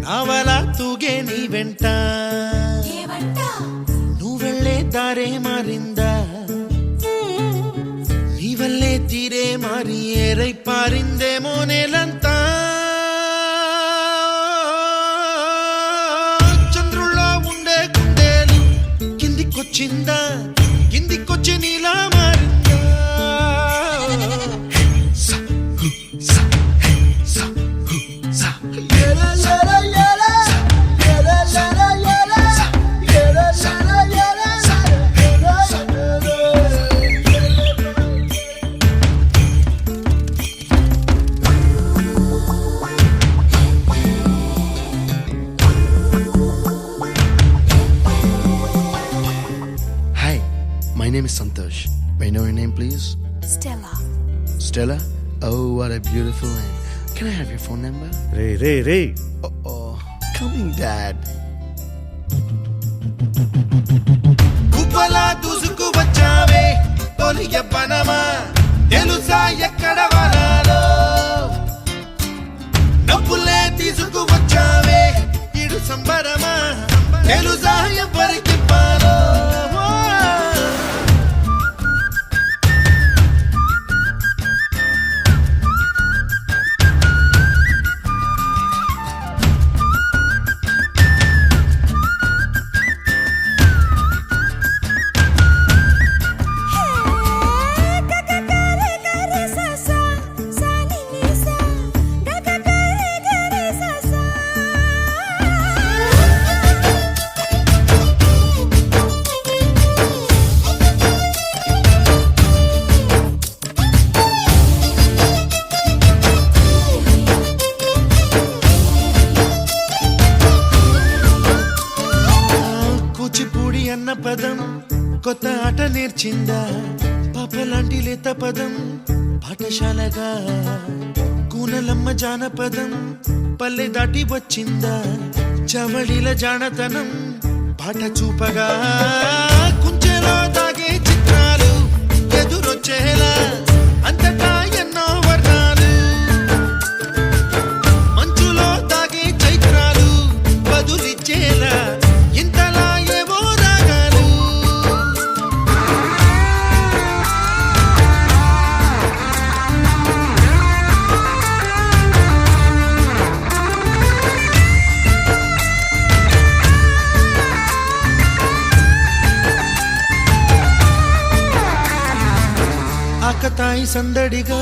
నావలా తూగే నీ వెంట నువ్వెళ్ళే దారే మారిందా నీ వల్లే తీరే మారి ఏరై పారిందేమో నేలంతా చంద్రుల్లో ఉండే గుండెలు కిందికొచ్చిందా కిందికొచ్చి నీలా మారిందా My name is Santosh. May I know your name, please? Stella. Stella? Oh, what a beautiful name. Can I have your phone number? Ray Oh, coming, Dad. కుప్పలా దూసుకు వచ్చావే తొలి యవ్వనమా తెలుసా ఎక్కడ వనాలో నవ్వులే తీసుకు వచ్చావే ఇడు సంబరమా తెలుసా ఎవరికి పాలో కూచిపూడి అన్న పదం కొత్త ఆట నేర్చిందా పాపలాంటి లేత పదం పాఠశాలగా కూనలమ్మ జానపదం పల్లె దాటి వచ్చిందా చవళిల జానతనం పాట చూపగా కుంచెలో దాగే చిత్రాలు ఎదురొచ్చేలా అంతటా ఎన్నో వర్ణాలు మంచులో దాగే చైత్రాలు బదులిచ్చేలా ఇంతలా ఏవో రాగాలు ఆకతాయి సందడిగా